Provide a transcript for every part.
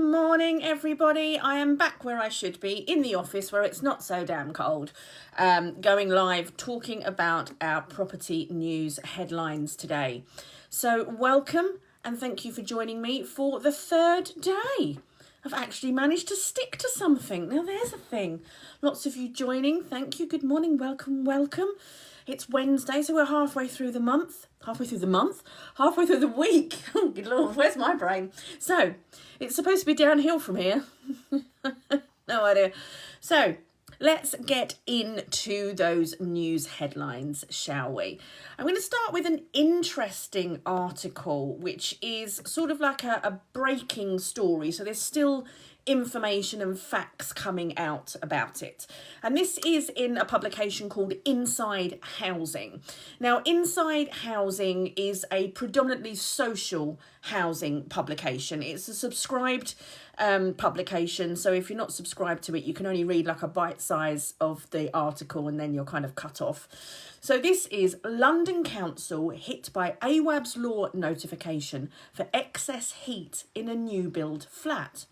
morning, everybody. I am back where I should be, in the office where it's not so damn cold, going live, talking about our property news headlines today. So welcome and thank you for joining me for the third day. I've actually managed to stick to something. Now there's a thing. Lots of you joining. Thank you. Good morning. Welcome, welcome. It's Wednesday, so we're halfway through the month. Halfway through the week. Oh, good Lord, where's my brain? So, it's supposed to be downhill from here. No idea. So, let's get into those news headlines, shall we? I'm going to start with an interesting article, which is sort of like a breaking story. So, there's still information and facts coming out about it. And this is in a publication called Inside Housing. Now, Inside Housing is a predominantly social housing publication. It's a subscribed publication. So if you're not subscribed to it, you can only read like a bite size of the article and then you're kind of cut off. So this is London Council hit by AWAB's law notification for excess heat in a new build flat.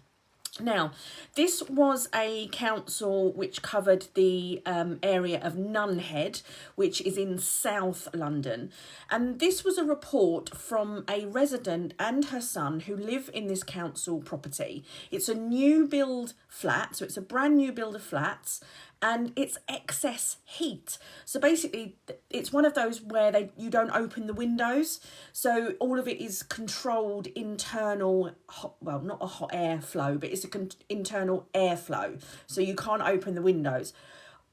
Now, this was a council which covered the area of Nunhead, which is in South London. And this was a report from a resident and her son who live in this council property. It's a new build flat, so it's a brand new build of flats, and it's excess heat. So basically, it's one of those where you don't open the windows. So all of it is controlled internal, not a hot air flow, but it's internal airflow. So you can't open the windows.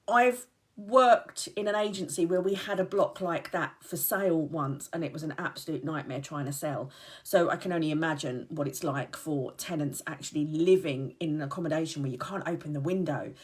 I've worked in an agency where we had a block like that for sale once, and it was an absolute nightmare trying to sell. So I can only imagine what it's like for tenants actually living in an accommodation where you can't open the window.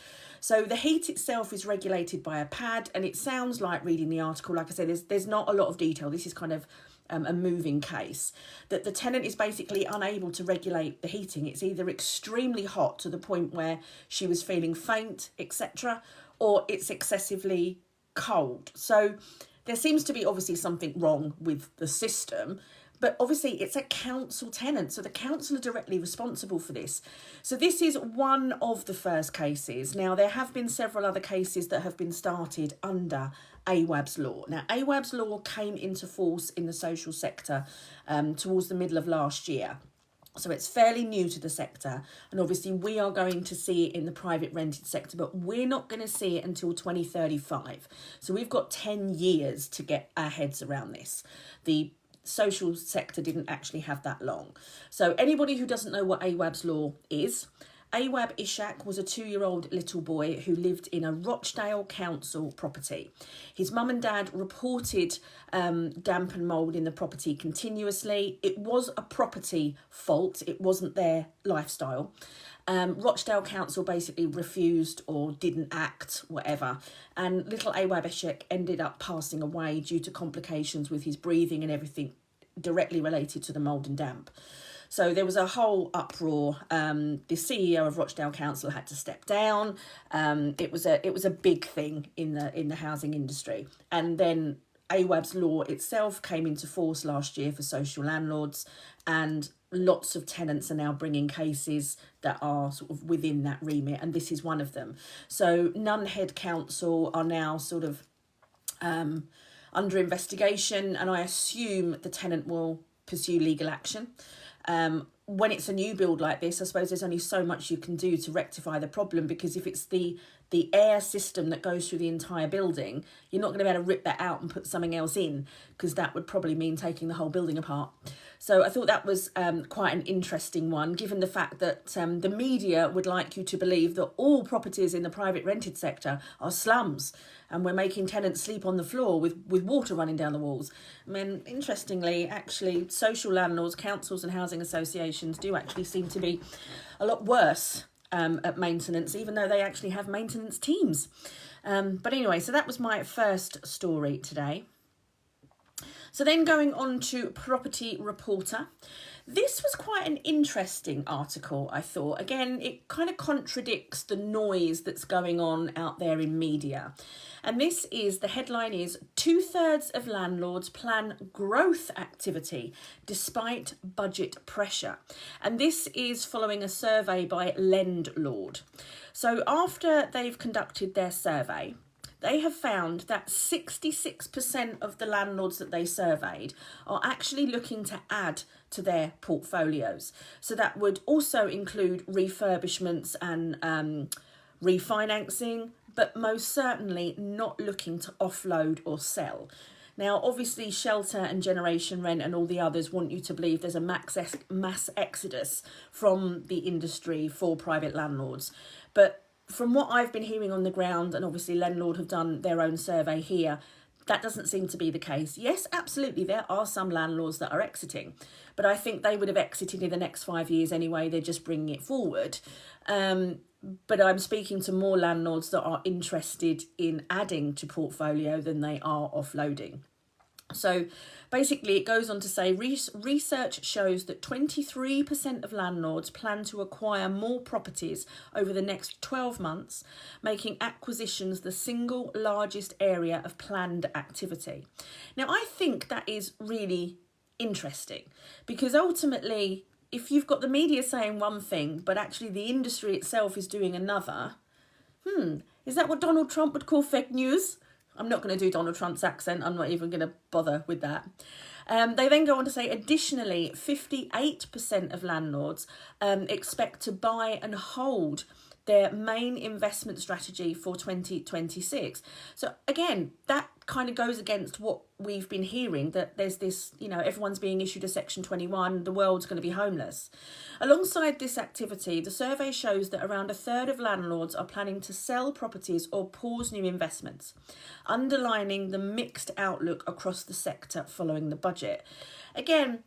So the heat itself is regulated by a pad, and it sounds like, reading the article, like I said, there's not a lot of detail. This is kind of a moving case, that the tenant is basically unable to regulate the heating. It's either extremely hot to the point where she was feeling faint, etc., or it's excessively cold. So there seems to be obviously something wrong with the system, but obviously it's a council tenant, so the council are directly responsible for this. So this is one of the first cases. Now, there have been several other cases that have been started under AWAB's law. Now, AWAB's law came into force in the social sector towards the middle of last year. So it's fairly new to the sector, and obviously we are going to see it in the private rented sector, but we're not going to see it until 2035. So we've got 10 years to get our heads around this. The social sector didn't actually have that long. So anybody who doesn't know what AWAB's law is, Awab Ishak was a 2-year-old little boy who lived in a Rochdale council property. His mum and dad reported damp and mould in the property continuously. It was a property fault. It wasn't their lifestyle. Rochdale Council basically refused or didn't act, whatever. And little Awab Ishak ended up passing away due to complications with his breathing and everything directly related to the mould and damp. So there was a whole uproar. The CEO of Rochdale Council had to step down. It was a big thing in the housing industry. And then AWAB's law itself came into force last year for social landlords, and lots of tenants are now bringing cases that are sort of within that remit, and this is one of them. So Nunhead Council are now sort of under investigation, and I assume the tenant will pursue legal action. When it's a new build like this, I suppose there's only so much you can do to rectify the problem, because if it's the air system that goes through the entire building, you're not going to be able to rip that out and put something else in, because that would probably mean taking the whole building apart. So I thought that was quite an interesting one, given the fact that the media would like you to believe that all properties in the private rented sector are slums, and we're making tenants sleep on the floor with water running down the walls. I mean, interestingly, actually, social landlords, councils and housing associations do actually seem to be a lot worse at maintenance, even though they actually have maintenance teams. But anyway, so that was my first story today. So then going on to Property Reporter. This was quite an interesting article, I thought. Again, it kind of contradicts the noise that's going on out there in media. And this is, the headline is, 2/3 of landlords plan growth activity despite budget pressure. And this is following a survey by Lendlord. So after they've conducted their survey, they have found that 66% of the landlords that they surveyed are actually looking to add to their portfolios. So that would also include refurbishments and refinancing, but most certainly not looking to offload or sell. Now, obviously, Shelter and Generation Rent and all the others want you to believe there's a mass exodus from the industry for private landlords. But from what I've been hearing on the ground, and obviously Lendlord have done their own survey here, that doesn't seem to be the case. Yes, absolutely, there are some landlords that are exiting, but I think they would have exited in the next 5 years anyway. They're just bringing it forward. But I'm speaking to more landlords that are interested in adding to portfolio than they are offloading. So basically it goes on to say research shows that 23% of landlords plan to acquire more properties over the next 12 months, making acquisitions the single largest area of planned activity. Now, I think that is really interesting because ultimately, if you've got the media saying one thing, but actually the industry itself is doing another, is that what Donald Trump would call fake news? I'm not going to do Donald Trump's accent. I'm not even going to bother with that. They then go on to say, additionally, 58% of landlords expect to buy and hold their main investment strategy for 2026. So again, that kind of goes against what we've been hearing, that there's this, everyone's being issued a Section 21, the world's going to be homeless. Alongside this activity, the survey shows that around 1/3 of landlords are planning to sell properties or pause new investments, underlining the mixed outlook across the sector following the budget. Again,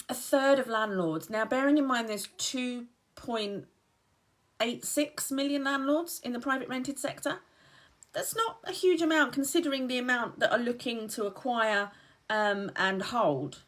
1/3 of landlords. Now, bearing in mind there's 2.86 million landlords in the private rented sector. That's not a huge amount considering the amount that are looking to acquire and hold.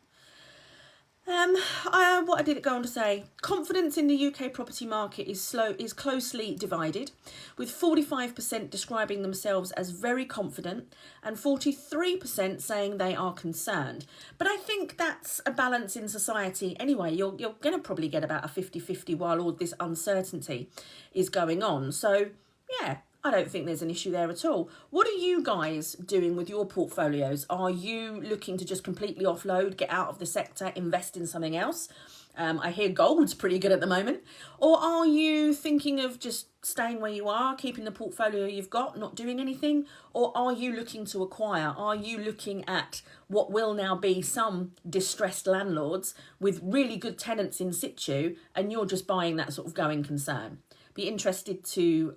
What did it go on to say? Confidence in the UK property market is closely divided, with 45% describing themselves as very confident and 43% saying they are concerned. But I think that's a balance in society anyway. You're going to probably get about a 50-50 while all this uncertainty is going on. So, yeah, I don't think there's an issue there at all. What are you guys doing with your portfolios? Are you looking to just completely offload, get out of the sector, invest in something else? I hear gold's pretty good at the moment. Or are you thinking of just staying where you are, keeping the portfolio you've got, not doing anything? Or are you looking to acquire? Are you looking at what will now be some distressed landlords with really good tenants in situ, and you're just buying that sort of going concern? Be interested to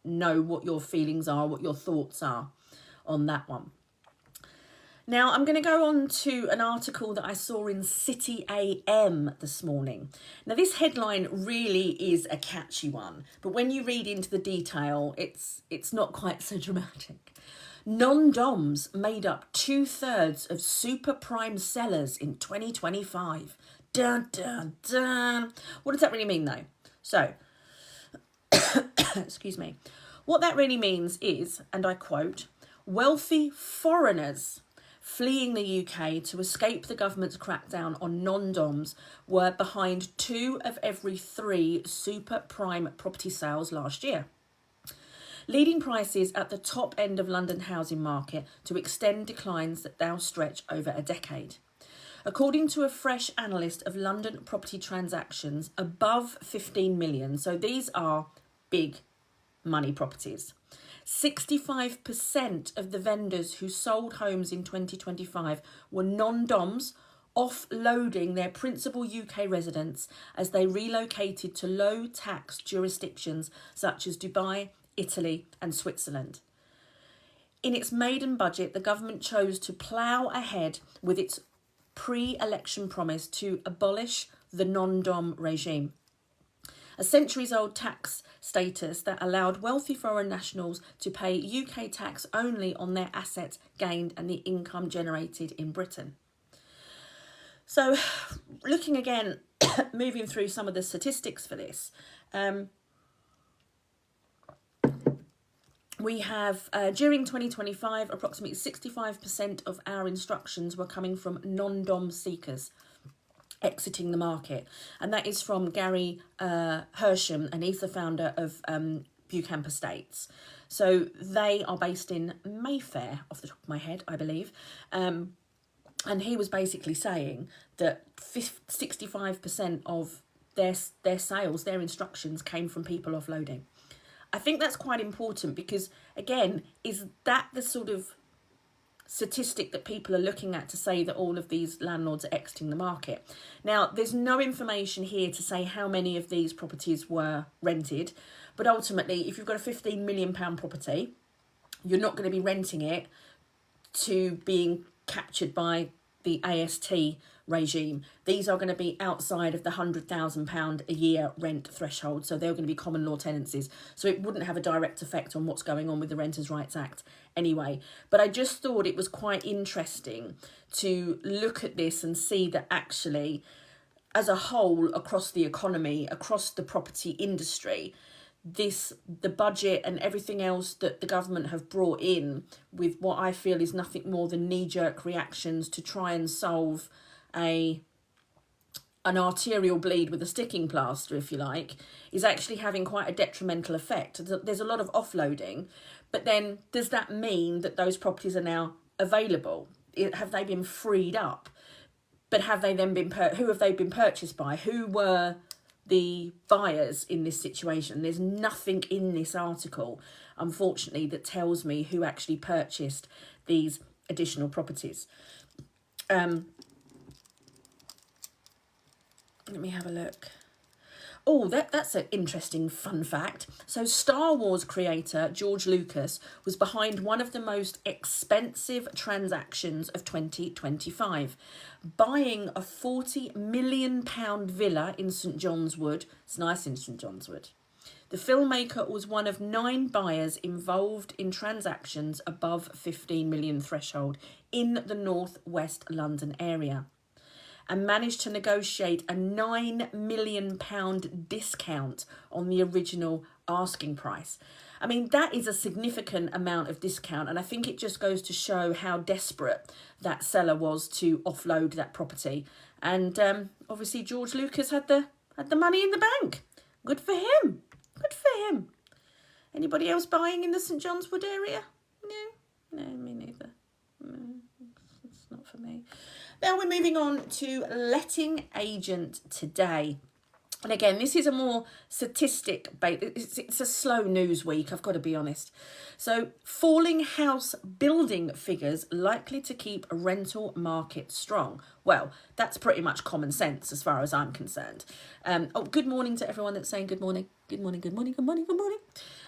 know what your feelings are, what your thoughts are on that one. Now, I'm going to go on to an article that I saw in CityAM this morning. Now, this headline really is a catchy one, but when you read into the detail, it's not quite so dramatic. Non-DOMs made up 2/3 of super prime sellers in 2025. Dun, dun, dun. What does that really mean, though? So, excuse me. What that really means is, and I quote, wealthy foreigners fleeing the UK to escape the government's crackdown on non-DOMs were behind 2 of every 3 super prime property sales last year, leading prices at the top end of London housing market to extend declines that now stretch over a decade. According to a fresh analyst of London property transactions above 15 million, so these are big money properties, 65% of the vendors who sold homes in 2025 were non-DOMs, offloading their principal UK residents as they relocated to low-tax jurisdictions such as Dubai, Italy and Switzerland. In its maiden budget, the government chose to plough ahead with its pre-election promise to abolish the non-DOM regime. a centuries-old tax status that allowed wealthy foreign nationals to pay UK tax only on their assets gained and the income generated in Britain. So, looking again, moving through some of the statistics for this, we have, during 2025, approximately 65% of our instructions were coming from non-dom seekers exiting the market. And that is from Gary Hersham, and he's the founder of Bucamp Estates. So they are based in Mayfair, off the top of my head, I believe. And he was basically saying that 65% of their sales, their instructions came from people offloading. I think that's quite important because, again, is that the sort of statistic that people are looking at to say that all of these landlords are exiting the market? Now, there's no information here to say how many of these properties were rented, but ultimately, if you've got a £15 million property, you're not going to be renting it to being captured by the AST regime. These are going to be outside of the £100,000 a year rent threshold, so they're going to be common law tenancies, so it wouldn't have a direct effect on what's going on with the Renters' Rights Act anyway. But I just thought it was quite interesting to look at this and see that actually, as a whole, across the economy, across the property industry, the budget and everything else that the government have brought in with what I feel is nothing more than knee-jerk reactions to try and solve an arterial bleed with a sticking plaster, if you like, is actually having quite a detrimental effect. There's a lot of offloading, but then does that mean that those properties are now available? Have they been freed up? But have they then been, who have they been purchased by? Who were the buyers in this situation? There's nothing in this article, unfortunately, that tells me who actually purchased these additional properties. Let me have a look. Oh, that's an interesting fun fact. So Star Wars creator George Lucas was behind one of the most expensive transactions of 2025, buying a £40 million villa in St John's Wood. It's nice in St John's Wood. The filmmaker was one of 9 buyers involved in transactions above 15 million threshold in the North West London area, and managed to negotiate a £9 million discount on the original asking price. I mean, that is a significant amount of discount, and I think it just goes to show how desperate that seller was to offload that property. And obviously George Lucas had the money in the bank. Good for him. Good for him. Anybody else buying in the St John's Wood area? No, me neither. No, it's not for me. Now we're moving on to Letting Agent Today. And again, this is a more statistic based, it's a slow news week, I've got to be honest. So, falling house building figures likely to keep a rental market strong. Well, that's pretty much common sense as far as I'm concerned. Good morning to everyone that's saying good morning. Good morning, good morning, good morning, good morning.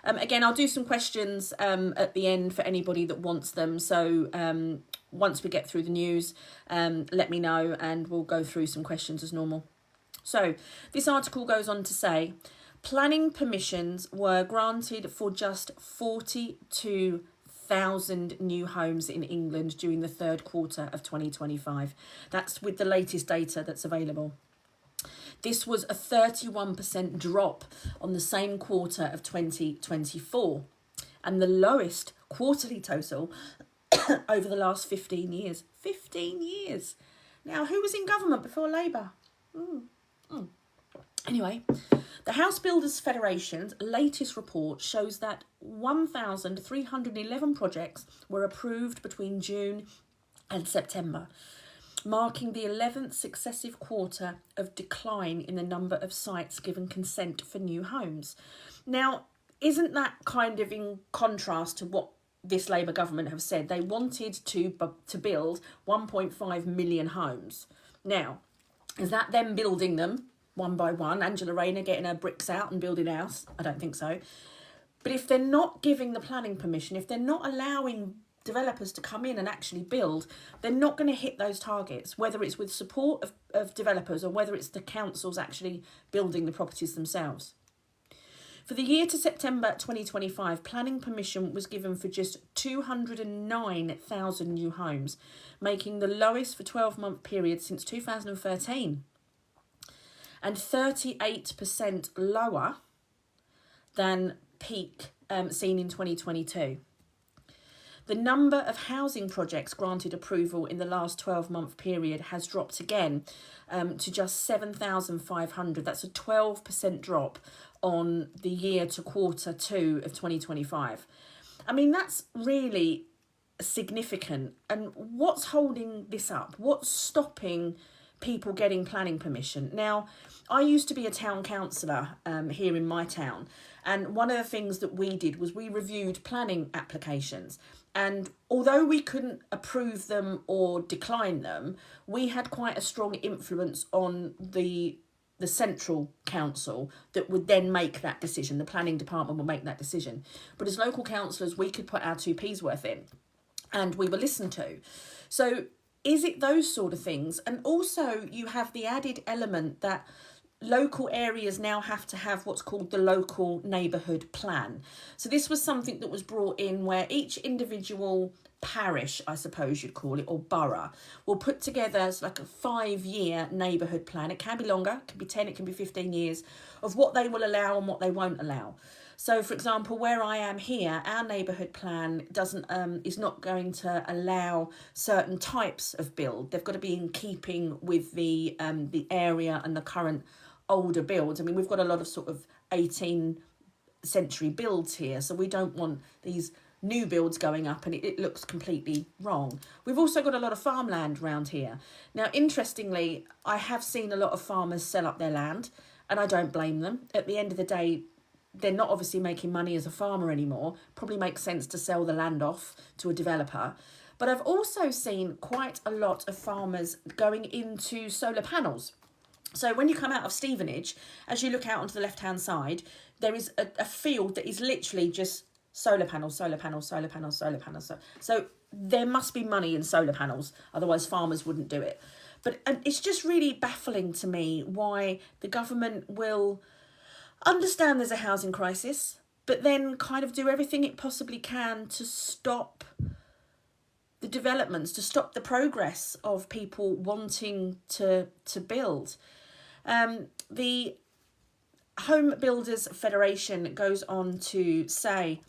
Again, I'll do some questions at the end for anybody that wants them. So once we get through the news, let me know and we'll go through some questions as normal. So this article goes on to say, planning permissions were granted for just 42,000 new homes in England during the third quarter of 2025. That's with the latest data that's available. This was a 31% drop on the same quarter of 2024 and the lowest quarterly total over the last 15 years. 15 years. Now, who was in government before Labour? Anyway, the House Builders Federation's latest report shows that 1,311 projects were approved between June and September, marking the 11th successive quarter of decline in the number of sites given consent for new homes. Now, isn't that kind of in contrast to what this Labour government have said? They wanted to build 1.5 million homes. Now, is that them building them one by one? Angela Rayner getting her bricks out and building a house? I don't think so. But if they're not giving the planning permission, if they're not allowing developers to come in and actually build, they're not going to hit those targets, whether it's with support of developers or whether it's the councils actually building the properties themselves. For the year to September 2025, planning permission was given for just 209,000 new homes, making the lowest for 12-month period since 2013, and 38% lower than peak seen in 2022. The number of housing projects granted approval in the last 12-month period has dropped again to just 7,500. That's a 12% drop on the year to quarter two of 2025. I mean, that's really significant. And what's holding this up? What's stopping people getting planning permission? Now, I used to be a town councillor here in my town. And one of the things that we did was we reviewed planning applications. And although we couldn't approve them or decline them, we had quite a strong influence on the central council that would then make that decision. The planning department will make that decision. But as local councillors, we could put our 2p's worth in and we were listened to. So is it those sort of things? And also you have the added element that local areas now have to have what's called the local neighbourhood plan. So this was something that was brought in where each individual parish, I suppose you'd call it, or borough, will put together like a 5-year neighbourhood plan. It can be longer, it can be 10, it can be 15 years, of what they will allow and what they won't allow. So, for example, where I am here, our neighbourhood plan is not going to allow certain types of build. They've got to be in keeping with the area and the current older builds. I mean, we've got a lot of sort of 18th century builds here, so we don't want these new builds going up and it looks completely wrong. We've also got a lot of farmland around here. Now, interestingly, I have seen a lot of farmers sell up their land, and I don't blame them. At the end of the day, they're not obviously making money as a farmer anymore. Probably makes sense to sell the land off to a developer. But I've also seen quite a lot of farmers going into solar panels. So when you come out of Stevenage, as you look out onto the left-hand side, there is a field that is literally just solar panels, solar panels, solar panels, solar panels. So there must be money in solar panels, otherwise farmers wouldn't do it. But it's just really baffling to me why the government will understand there's a housing crisis, but then kind of do everything it possibly can to stop the developments, to stop the progress of people wanting to build. The Home Builders Federation goes on to say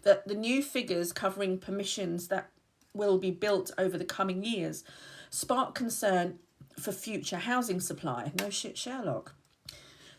that the new figures covering permissions that will be built over the coming years spark concern for future housing supply. No shit, Sherlock.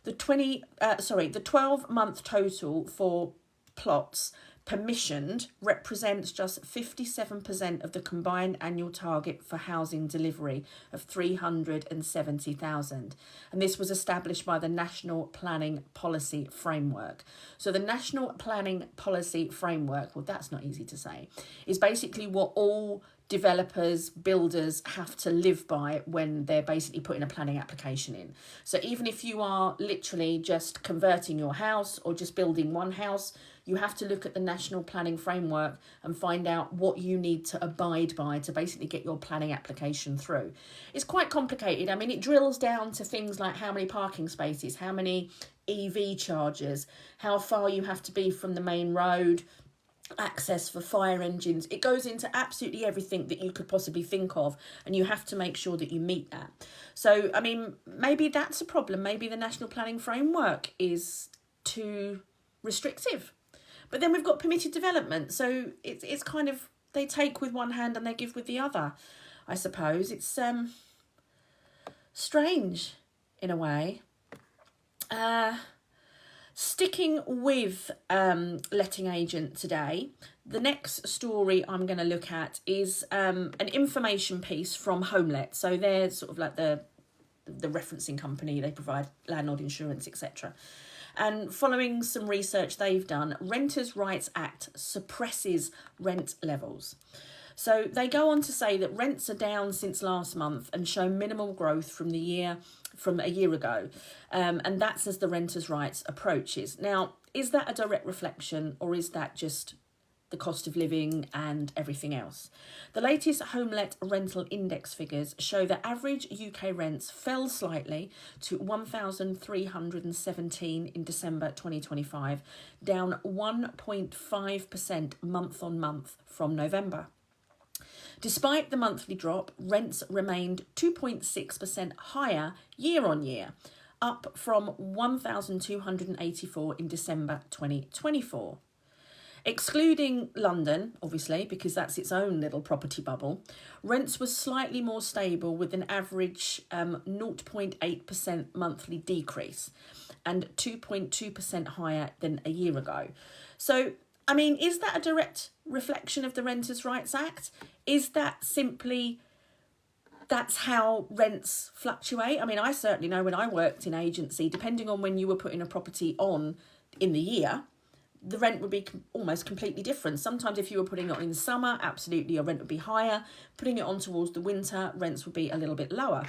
The 12-month total for plots permissioned represents just 57% of the combined annual target for housing delivery of 370,000. And this was established by the National Planning Policy Framework. So the National Planning Policy Framework, well, that's not easy to say, is basically what all developers, builders have to live by when they're basically putting a planning application in. So even if you are literally just converting your house or just building one house, you have to look at the National Planning Framework and find out what you need to abide by to basically get your planning application through. It's quite complicated. I mean, it drills down to things like how many parking spaces, how many EV chargers, how far you have to be from the main road, access for fire engines. It goes into absolutely everything that you could possibly think of, and you have to make sure that you meet that. So, I mean, maybe that's a problem. Maybe the National Planning Framework is too restrictive. But then we've got permitted development. So it's kind of, they take with one hand and they give with the other, I suppose. It's strange in a way. Sticking with letting agent today, the next story I'm going to look at is an information piece from HomeLet. So they're sort of like the referencing company. They provide landlord insurance, etc. And following some research they've done, Renters' Rights Act suppresses rent levels. So they go on to say that rents are down since last month and show minimal growth from a year ago. And that's as the renters' rights approaches. Now, is that a direct reflection, or is that just the cost of living and everything else. The latest HomeLet rental index figures show that average UK rents fell slightly to 1,317 in December 2025, down 1.5% month on month from November. Despite the monthly drop, rents remained 2.6% higher year on year, up from 1,284 in December 2024. Excluding London, obviously, because that's its own little property bubble, rents were slightly more stable with an average 0.8% monthly decrease and 2.2% higher than a year ago. So, I mean, is that a direct reflection of the Renters' Rights Act? Is that simply that's how rents fluctuate? I mean, I certainly know when I worked in agency, depending on when you were putting a property on in the year, the rent would be almost completely different. Sometimes if you were putting it on in the summer, absolutely your rent would be higher. Putting it on towards the winter, rents would be a little bit lower.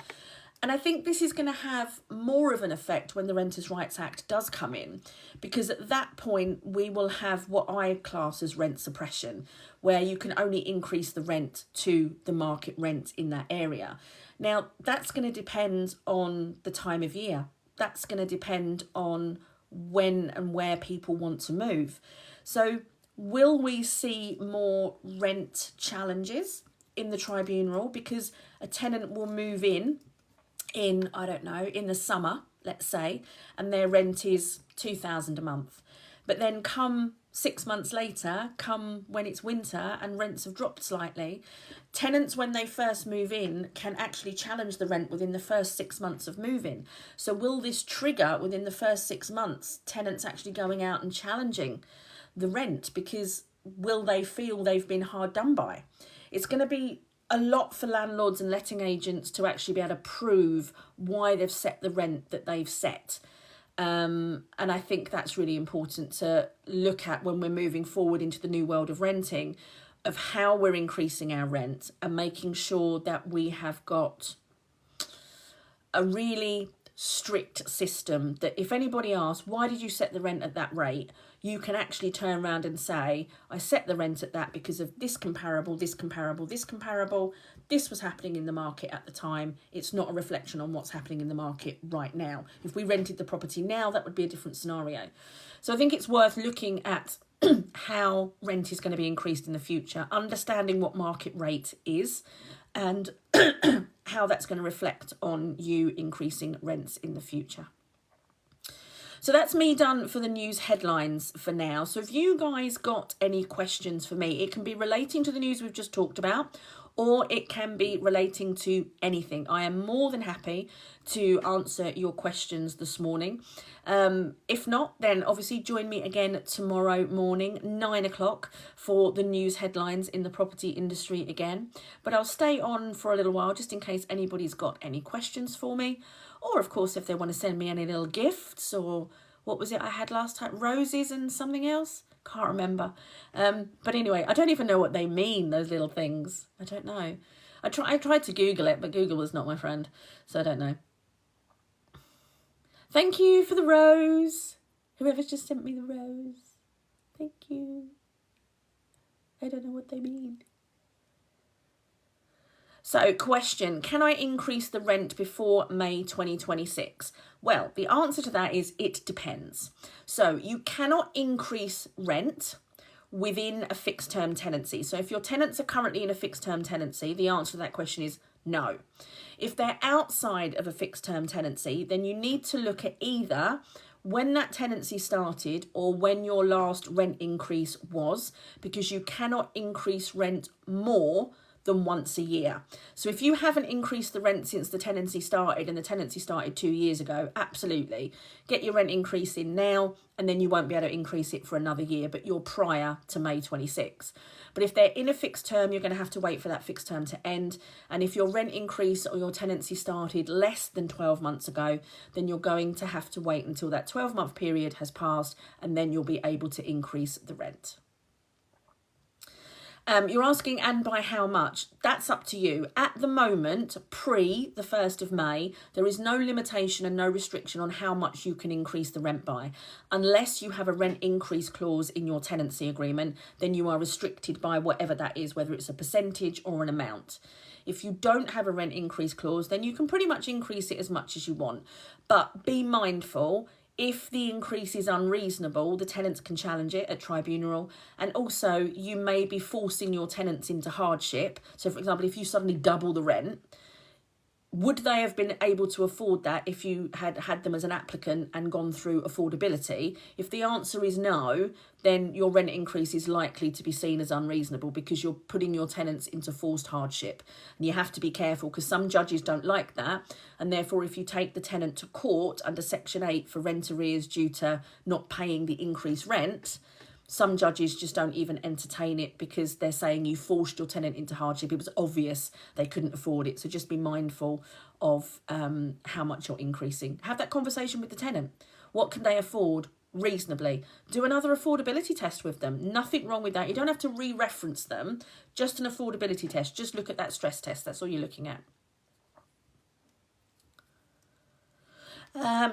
And I think this is going to have more of an effect when the Renters' Rights Act does come in, because at that point we will have what I class as rent suppression, where you can only increase the rent to the market rent in that area. Now, that's going to depend on the time of year. That's going to depend on when and where people want to move. So will we see more rent challenges in the tribunal because a tenant will move in, I don't know, in the summer, let's say, and their rent is £2,000 a month. But then come 6 months later, come when it's winter and rents have dropped slightly, tenants, when they first move in, can actually challenge the rent within the first 6 months of moving. So will this trigger within the first 6 months tenants actually going out and challenging the rent, because will they feel they've been hard done by? It's going to be a lot for landlords and letting agents to actually be able to prove why they've set the rent that they've set. And I think that's really important to look at when we're moving forward into the new world of renting, of how we're increasing our rent and making sure that we have got a really strict system that if anybody asks, why did you set the rent at that rate? You can actually turn around and say, I set the rent at that because of this comparable, this comparable, this comparable. This was happening in the market at the time. It's not a reflection on what's happening in the market right now. If we rented the property now, that would be a different scenario. So I think it's worth looking at how rent is going to be increased in the future, understanding what market rate is, and how that's going to reflect on you increasing rents in the future. So that's me done for the news headlines for now. So if you guys got any questions for me, it can be relating to the news we've just talked about, or it can be relating to anything. I am more than happy to answer your questions this morning. If not, then obviously join me again tomorrow morning, 9 o'clock, for the news headlines in the property industry again. But I'll stay on for a little while just in case anybody's got any questions for me. Or, of course, if they want to send me any little gifts, or what was it I had last time? Roses and something else? Can't remember. But anyway, I don't even know what they mean, those little things. I don't know. I tried to Google it, but Google was not my friend, so I don't know. Thank you for the rose. Whoever's just sent me the rose. Thank you. I don't know what they mean. So, question, can I increase the rent before May 2026? Well, the answer to that is it depends. So, you cannot increase rent within a fixed term tenancy. So, if your tenants are currently in a fixed term tenancy, the answer to that question is no. If they're outside of a fixed term tenancy, then you need to look at either when that tenancy started or when your last rent increase was, because you cannot increase rent more than once a year. So if you haven't increased the rent since the tenancy started, and the tenancy started 2 years ago, absolutely get your rent increase in now, and then you won't be able to increase it for another year, but you're prior to May 26. But if they're in a fixed term, you're going to have to wait for that fixed term to end. And if your rent increase or your tenancy started less than 12 months ago, then you're going to have to wait until that 12-month period has passed, and then you'll be able to increase the rent. You're asking, and by how much? That's up to you. At the moment, pre the 1st of May, there is no limitation and no restriction on how much you can increase the rent by. Unless you have a rent increase clause in your tenancy agreement, then you are restricted by whatever that is, whether it's a percentage or an amount. If you don't have a rent increase clause, then you can pretty much increase it as much as you want. But be mindful, if the increase is unreasonable, the tenants can challenge it at tribunal. And also, you may be forcing your tenants into hardship. So, for example, if you suddenly double the rent, would they have been able to afford that if you had had them as an applicant and gone through affordability? If the answer is no, then your rent increase is likely to be seen as unreasonable because you're putting your tenants into forced hardship. And you have to be careful because some judges don't like that. And therefore, if you take the tenant to court under Section 8 for rent arrears due to not paying the increased rent, some judges just don't even entertain it because they're saying you forced your tenant into hardship. It was obvious they couldn't afford it. So just be mindful of how much you're increasing. Have that conversation with the tenant. What can they afford reasonably? Do another affordability test with them. Nothing wrong with that. You don't have to re-reference them. Just an affordability test. Just look at that stress test. That's all you're looking at.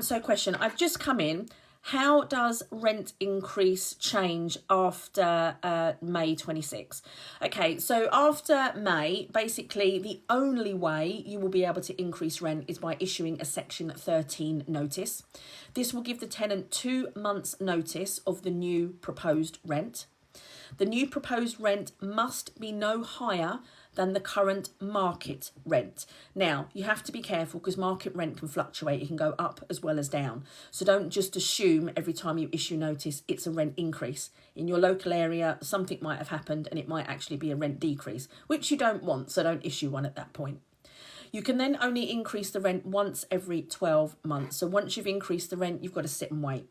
So question, I've just come in. How does rent increase change after May 26? Okay, so after May, basically the only way you will be able to increase rent is by issuing a Section 13 notice. This will give the tenant 2 months notice of the new proposed rent. The new proposed rent must be no higher than the current market rent. Now, you have to be careful because market rent can fluctuate. It can go up as well as down. So don't just assume every time you issue notice, it's a rent increase. In your local area, something might have happened and it might actually be a rent decrease, which you don't want, so don't issue one at that point. You can then only increase the rent once every 12 months. So once you've increased the rent, you've got to sit and wait.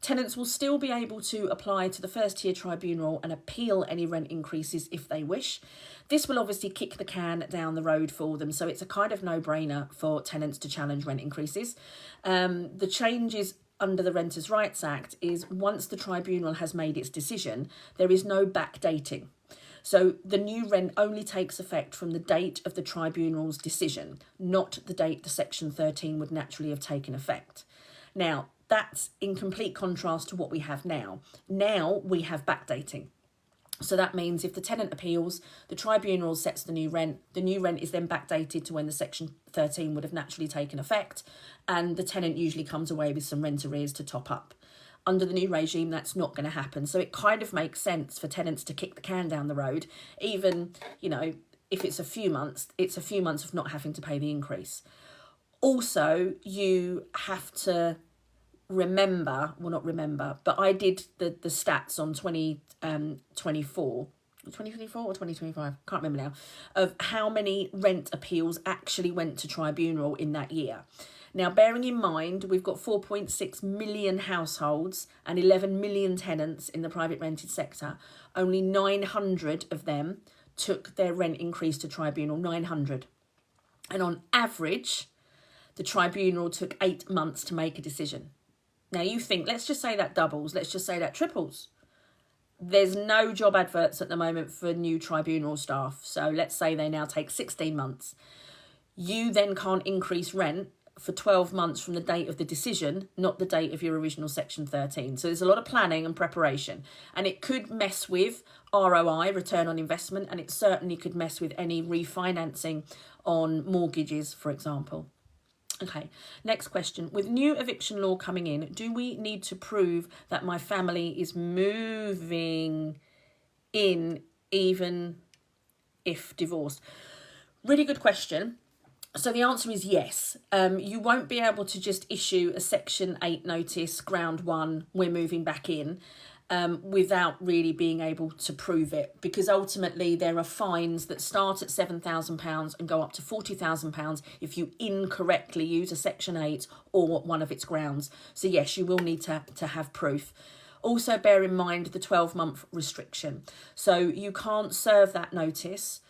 Tenants will still be able to apply to the first tier tribunal and appeal any rent increases if they wish. This will obviously kick the can down the road for them, so it's a kind of no-brainer for tenants to challenge rent increases. The changes under the Renters' Rights Act is once the tribunal has made its decision, there is no backdating. So the new rent only takes effect from the date of the tribunal's decision, not the date the Section 13 would naturally have taken effect. Now, that's in complete contrast to what we have now. Now we have backdating. So that means if the tenant appeals, the tribunal sets the new rent is then backdated to when the Section 13 would have naturally taken effect, and the tenant usually comes away with some rent arrears to top up. Under the new regime, that's not going to happen. So it kind of makes sense for tenants to kick the can down the road, even, if it's a few months, it's a few months of not having to pay the increase. Also, you have to but I did the stats on 2024 or 2025, can't remember now, of how many rent appeals actually went to tribunal in that year. Now, bearing in mind, we've got 4.6 million households and 11 million tenants in the private rented sector. Only 900 of them took their rent increase to tribunal, 900. And on average, the tribunal took 8 months to make a decision. Now you think, let's just say that doubles, let's just say that triples. There's no job adverts at the moment for new tribunal staff. So let's say they now take 16 months. You then can't increase rent for 12 months from the date of the decision, not the date of your original Section 13. So there's a lot of planning and preparation. And it could mess with ROI, return on investment, and it certainly could mess with any refinancing on mortgages, for example. Okay, next question. With new eviction law coming in, do we need to prove that my family is moving in even if divorced? Really good question. So the answer is yes. You won't be able to just issue a Section 8 notice, ground one, we're moving back in, without really being able to prove it, because ultimately there are fines that start at £7,000 and go up to £40,000 if you incorrectly use a Section 8 or one of its grounds. So yes, you will need to have proof. Also bear in mind the 12-month restriction. So you can't serve that notice,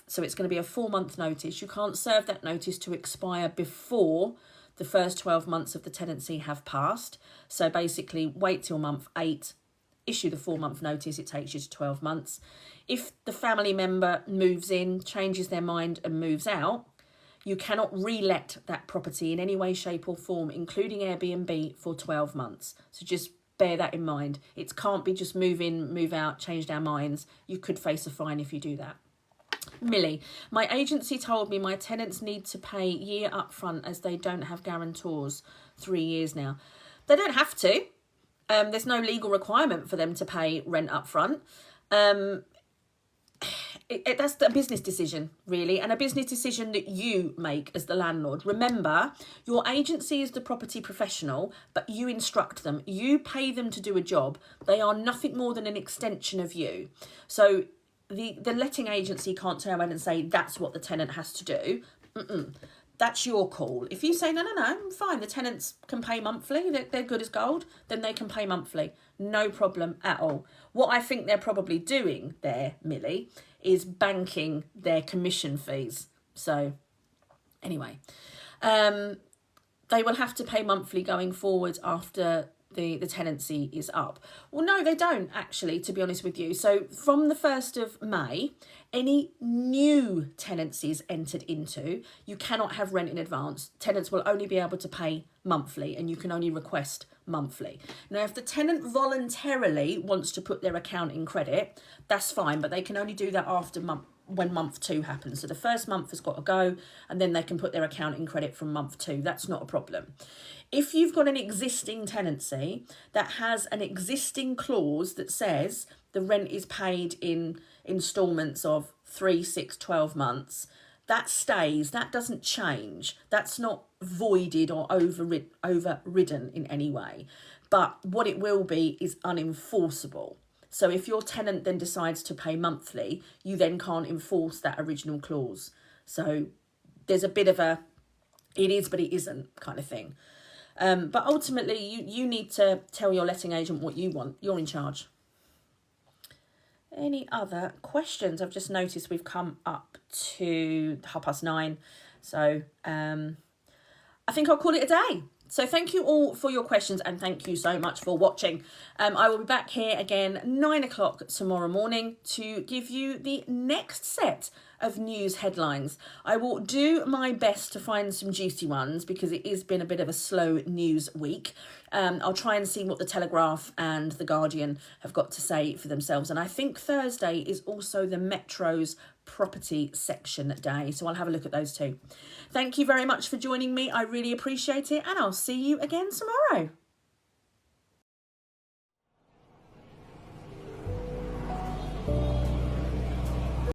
so it's going to be a 4-month notice. You can't serve that notice to expire before the first 12 months of the tenancy have passed. So basically wait till month 8, issue the 4-month notice, it takes you to 12 months. If the family member moves in, changes their mind and moves out, you cannot re-let that property in any way, shape or form, including Airbnb, for 12 months. So just bear that in mind. It can't be just move in, move out, changed our minds. You could face a fine if you do that. Millie, my agency told me my tenants need to pay year up front as they don't have guarantors. 3 years now. They don't have to. There's no legal requirement for them to pay rent up front. That's a business decision, really, and a business decision that you make as the landlord. Remember, your agency is the property professional, but you instruct them. You pay them to do a job. They are nothing more than an extension of you. So the letting agency can't turn around and say that's what the tenant has to do. That's your call. If you say, no, fine, the tenants can pay monthly, they're good as gold, then they can pay monthly. No problem at all. What I think they're probably doing there, Millie, is banking their commission fees. So anyway, they will have to pay monthly going forward after the tenancy is up. Well, no, they don't actually, to be honest with you. So from the 1st of May, any new tenancies entered into, you cannot have rent in advance. Tenants will only be able to pay monthly and you can only request monthly. Now, if the tenant voluntarily wants to put their account in credit, that's fine, but they can only do that after when month 2 happens. So the first month has got to go and then they can put their account in credit from month 2. That's not a problem. If you've got an existing tenancy that has an existing clause that says the rent is paid in instalments of 3, 6, 12 months, that stays, that doesn't change. That's not voided or overridden in any way. But what it will be is unenforceable. So if your tenant then decides to pay monthly, you then can't enforce that original clause. So there's a bit of a, it is but it isn't kind of thing. But ultimately, you need to tell your letting agent what you want. You're in charge. Any other questions? I've just noticed we've come up to 9:30. So I think I'll call it a day. So thank you all for your questions and thank you so much for watching. I will be back here again 9 o'clock tomorrow morning to give you the next set of news headlines. I will do my best to find some juicy ones because it has been a bit of a slow news week. I'll try and see what the Telegraph and the Guardian have got to say for themselves. And I think Thursday is also the Metro's property section day. So I'll have a look at those too. Thank you very much for joining me. I really appreciate it. And I'll see you again tomorrow.